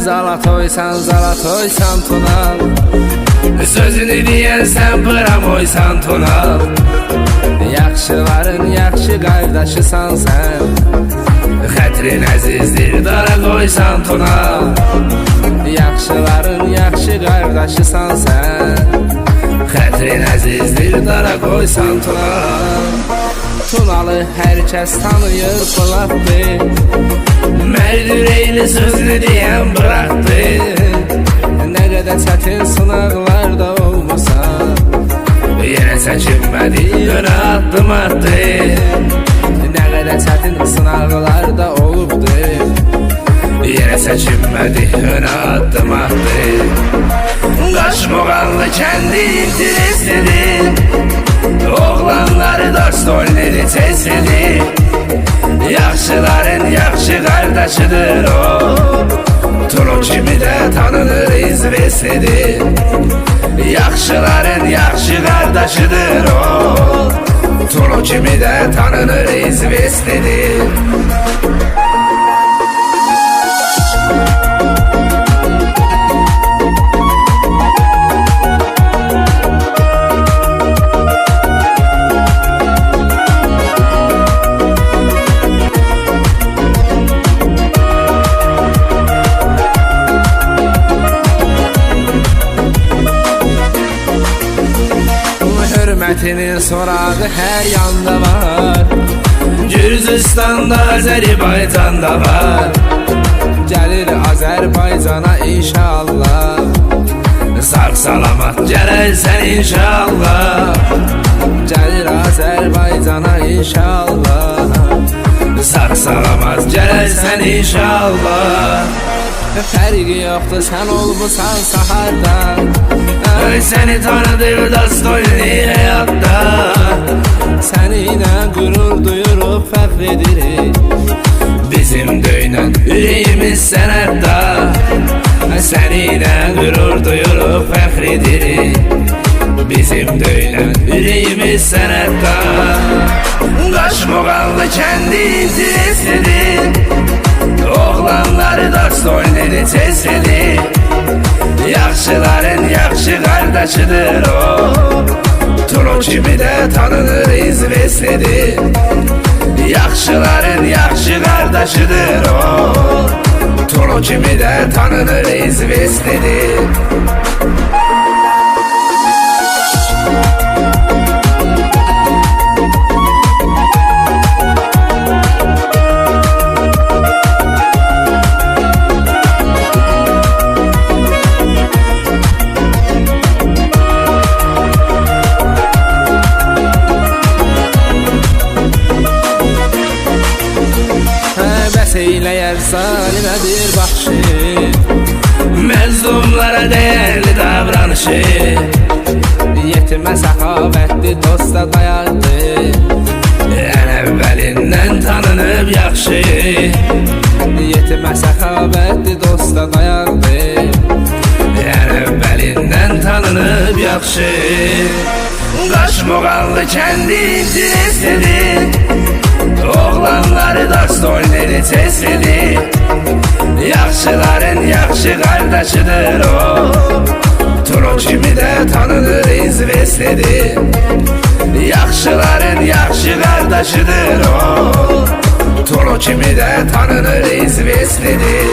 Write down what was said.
Zalatoysan Tunal, sözünü deyən sən Pramoysan Tunal. Yaxşıların yaxşı qardaşısan sən, xətrin əzizdir dara qoysan Tunal. Yaxşıların yaxşı qardaşısan sən, xətrin əzizdir dara qoysan Tunal. Tunalı hər kəs tanıyır Poladdır, mərd ürəkli sözünü deyən bıraxdı. Nə qədər çətin sınaqlarda olmuşsan, yenə çəkinmədi, önə addım attı. Nə qədər çətin sınaqlarda olubdu, yenə çəkinmədi, önə addım attı. Qaşmoğanlı kəndi interesidir, oğlanları Dostojnini tezlidir. Yaxşıların yaxşı qardaşıdır o, Tunu kimi də tanınır izveslidir. Yaxşıların yaxşı qardaşıdır o, Tunu kimi də tanınır izveslidir. Hürmetinin sorağı her yanda var, Gürcüstan'da, Azerbaycan'da var. Gelir Azerbaycan'a inşallah, sağ salamat gelersen inşallah. Gelir Azerbaycan'a inşallah, sağ salamat gelersen inşallah. Fərqi yoxdur sən olmusan saharda, səni tanıdır Dostojni həyatda. Səninlə qürur duyuruq, fəxr edirik, bizim döynən ürəyimiz sənətdə. Səninlə qürur duyuruq, fəxr edirik, bizim döynən ürəyimiz sənətdə. Qaşmoğanlı kəndi interesidir, oğlanları Dostojnini tezlidir. Yaxşıların yaxşı qardaşıdır o, Tunu kimi də tanınır izveslidir. Yaxşıların yaxşı qardaşıdır o, Tunu kimi də tanınır izveslidir. Eyləyər zalimə bir baxşı, məzlumlara dəyərli davranışı. Yetimə səxavətli dosta dayaqdı, ən əvvəlindən tanınıb yaxşı. Yetimə səxavətli dosta dayaqdı, ən əvvəlindən tanınıb yaxşı. Qaşmoğanlı kəndi interesidir, oğlanları Dostojnini tezlidir. Yaxşıların yaxşı qardaşıdır o, Tunu kimi də tanınır izveslidir. Yaxşıların yaxşı qardaşıdır o, Tunu kimi də tanınır izveslidir.